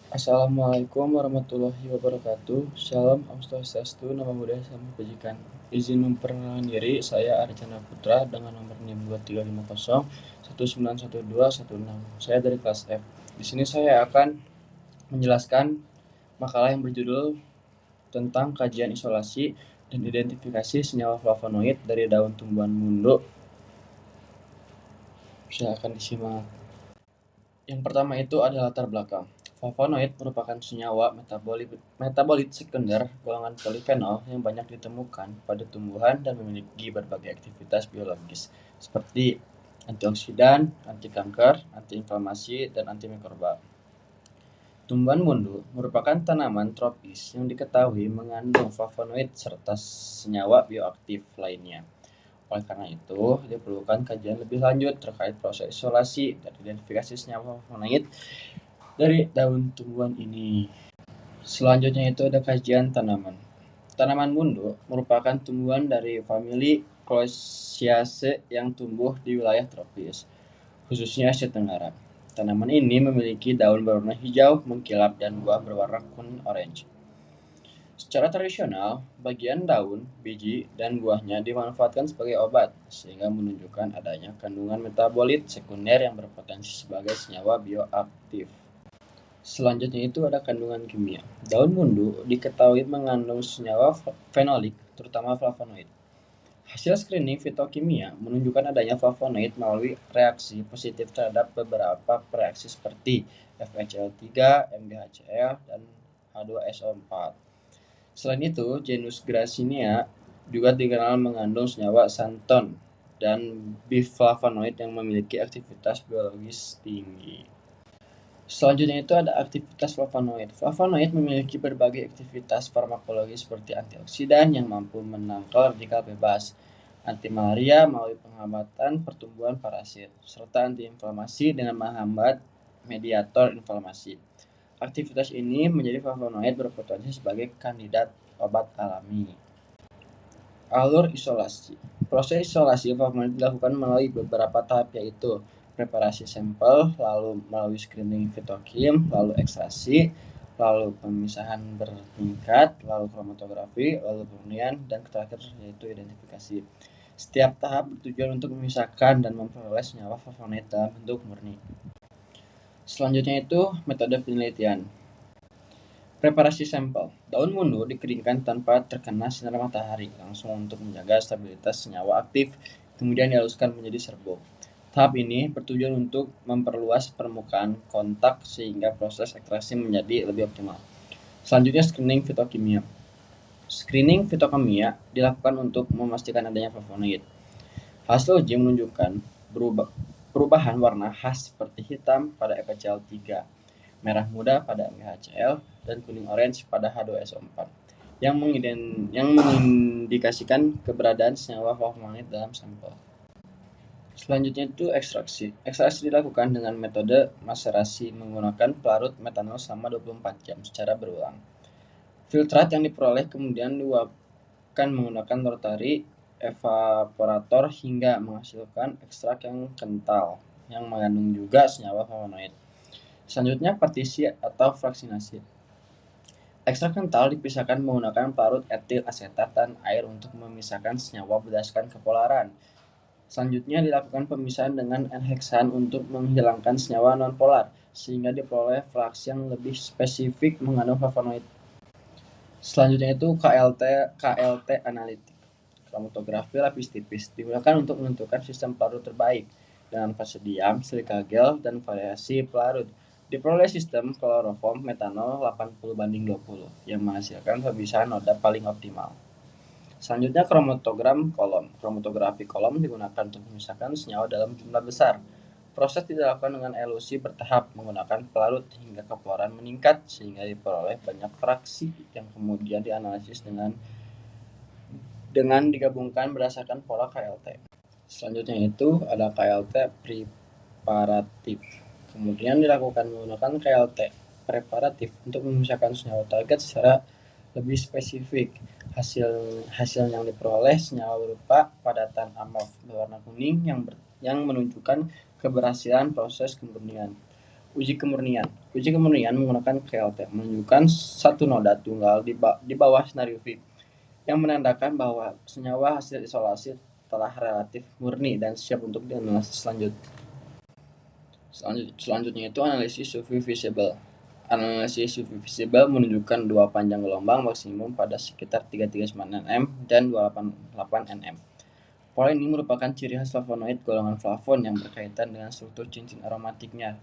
Assalamualaikum warahmatullahi wabarakatuh. Shalom, Om Swastiastu, Namo Buddhaya, Salam Kebajikan. Izin memperkenalkan diri, saya Arjana Putra dengan nomor NIM 2350 191216. Saya dari kelas F. Di sini saya akan menjelaskan makalah yang berjudul tentang kajian isolasi dan identifikasi senyawa flavonoid dari daun tumbuhan mundu. Silakan disimak. Yang pertama itu adalah latar belakang. Flavonoid merupakan senyawa metabolit sekunder golongan polifenol yang banyak ditemukan pada tumbuhan dan memiliki berbagai aktivitas biologis seperti antioksidan, anti kanker, anti inflamasi, dan antimikroba. Tumbuhan mundu merupakan tanaman tropis yang diketahui mengandung flavonoid serta senyawa bioaktif lainnya. Oleh karena itu, diperlukan kajian lebih lanjut terkait proses isolasi dan identifikasi senyawa flavonoid dari daun tumbuhan ini. Selanjutnya itu ada kajian tanaman. Tanaman mundu merupakan tumbuhan dari famili Cloaceaceae yang tumbuh di wilayah tropis, khususnya Asia Tenggara. Tanaman ini memiliki daun berwarna hijau mengkilap dan buah berwarna kuning orange. Secara tradisional, bagian daun, biji, dan buahnya dimanfaatkan sebagai obat, sehingga menunjukkan adanya kandungan metabolit sekunder yang berpotensi sebagai senyawa bioaktif. Selanjutnya itu ada kandungan kimia. Daun mundu diketahui mengandung senyawa fenolik, terutama flavonoid. Hasil screening fitokimia menunjukkan adanya flavonoid melalui reaksi positif terhadap beberapa reaksi seperti FeCl3, MgHcl, dan H2SO4. Selain itu, genus Gracinia juga dikenal mengandung senyawa xanthan dan biflavonoid yang memiliki aktivitas biologis tinggi. Selanjutnya itu ada aktivitas flavonoid. Flavonoid memiliki berbagai aktivitas farmakologis seperti antioksidan yang mampu menangkal radikal bebas, anti malaria melalui penghambatan pertumbuhan parasit, serta antiinflamasi dengan menghambat mediator inflamasi. Aktivitas ini menjadi flavonoid berpotensi sebagai kandidat obat alami. Alur isolasi. Proses isolasi flavonoid dilakukan melalui beberapa tahap, yaitu preparasi sampel, lalu melalui screening fitokim, lalu ekstraksi, lalu pemisahan bertingkat, lalu kromatografi, lalu pemurnian, dan terakhir yaitu identifikasi. Setiap tahap bertujuan untuk memisahkan dan memperoleh senyawa flavonoid dalam bentuk murni. Selanjutnya itu metode penelitian. Preparasi sampel. Daun mundu dikeringkan tanpa terkena sinar matahari langsung untuk menjaga stabilitas senyawa aktif, kemudian dihaluskan menjadi serbuk. Tahap ini bertujuan untuk memperluas permukaan kontak sehingga proses ekstraksi menjadi lebih optimal. Selanjutnya screening fitokimia. Screening fitokimia dilakukan untuk memastikan adanya flavonoid. Hasil uji menunjukkan perubahan warna khas seperti hitam pada FeCl3, merah muda pada MgHcl, dan kuning orange pada H2SO4 yang mengindikasikan keberadaan senyawa flavonoid dalam sampel. Selanjutnya itu ekstraksi. Ekstraksi dilakukan dengan metode maserasi menggunakan pelarut metanol selama 24 jam secara berulang. Filtrat yang diperoleh kemudian diuapkan menggunakan rotary evaporator hingga menghasilkan ekstrak yang kental yang mengandung juga senyawa flavonoid. Selanjutnya partisi atau fraksinasi. Ekstrak kental dipisahkan menggunakan pelarut etil asetat dan air untuk memisahkan senyawa berdasarkan kepolaran. Selanjutnya dilakukan pemisahan dengan N-heksan untuk menghilangkan senyawa nonpolar sehingga diperoleh fraksi yang lebih spesifik mengandung flavonoid. Selanjutnya itu KLT analitik. Kromatografi lapis tipis digunakan untuk menentukan sistem pelarut terbaik dengan fase diam, silika gel, dan variasi pelarut. Diperoleh sistem kloroform metanol 80:20 yang menghasilkan pemisahan noda paling optimal. Selanjutnya kromatografi kolom digunakan untuk memisahkan senyawa dalam jumlah besar. Proses dilakukan dengan elusi bertahap menggunakan pelarut hingga kepeloran meningkat sehingga diperoleh banyak fraksi yang kemudian dianalisis dengan digabungkan berdasarkan pola KLT. Selanjutnya itu ada KLT preparatif. Kemudian dilakukan menggunakan KLT preparatif untuk memisahkan senyawa target secara lebih spesifik. Hasil yang diperoleh senyawa berupa padatan amorf berwarna kuning yang menunjukkan keberhasilan proses kemurnian. Uji kemurnian. Uji kemurnian menggunakan KLT menunjukkan satu noda tunggal di bawah sinar UV yang menandakan bahwa senyawa hasil isolasi telah relatif murni dan siap untuk dianalisis selanjutnya itu analisis UV visible. Analisis UV visible menunjukkan dua panjang gelombang maksimum pada sekitar 33,9 nm dan 288 nm. Pola ini merupakan ciri khas flavonoid golongan flavon yang berkaitan dengan struktur cincin aromatiknya.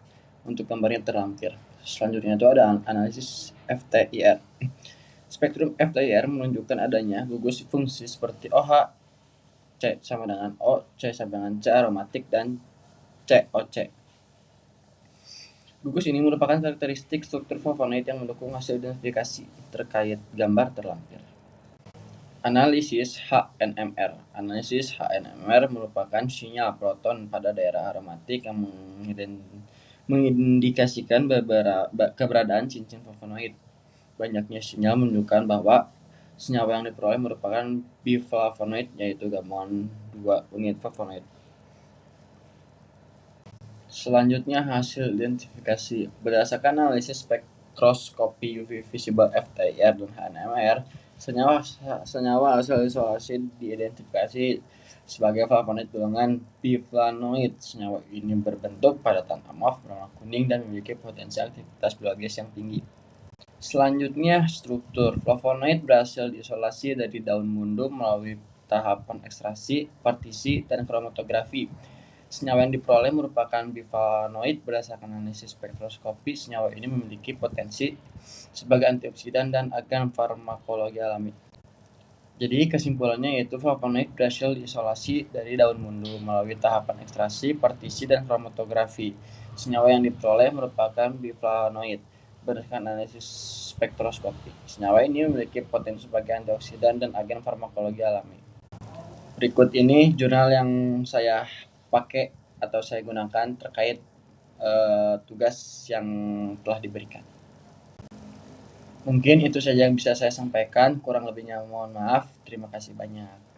Untuk gambarnya terlampir. Selanjutnya itu ada analisis FTIR. Spektrum FTIR menunjukkan adanya gugus fungsi seperti OH, C sama dengan O, C sama dengan C aromatik, dan COC. Gugus ini merupakan karakteristik struktur flavonoid yang mendukung hasil identifikasi terkait gambar terlampir. Analisis HNMR. Analisis HNMR merupakan sinyal proton pada daerah aromatik yang mengindikasikan keberadaan cincin flavonoid. Banyaknya sinyal menunjukkan bahwa senyawa yang diperoleh merupakan biflavonoid, yaitu gabungan 2 unit flavonoid. Selanjutnya hasil identifikasi. Berdasarkan analisis spektroskopi UV visible FTIR dan HNMR, senyawa hasil isolasi diidentifikasi sebagai flavonoid golongan biflavonoid. Senyawa ini berbentuk padatan amorf berwarna kuning dan memiliki potensi aktivitas biologis yang tinggi. Selanjutnya, struktur. Flavonoid berhasil diisolasi dari daun mundu melalui tahapan ekstraksi, partisi, dan kromatografi. Senyawa yang diperoleh merupakan biflavonoid. Berdasarkan analisis spektroskopi, senyawa ini memiliki potensi sebagai antioksidan dan agen farmakologi alami. Jadi kesimpulannya yaitu flavonoid berhasil diisolasi dari daun mundu melalui tahapan ekstraksi, partisi, dan kromatografi. Senyawa yang diperoleh merupakan biflavonoid. Berdasarkan analisis spektroskopi, senyawa ini memiliki potensi sebagai antioksidan dan agen farmakologi alami. Berikut ini jurnal yang saya pakai atau saya gunakan terkait tugas yang telah diberikan. Mungkin itu saja yang bisa saya sampaikan, kurang lebihnya mohon maaf. Terima kasih banyak.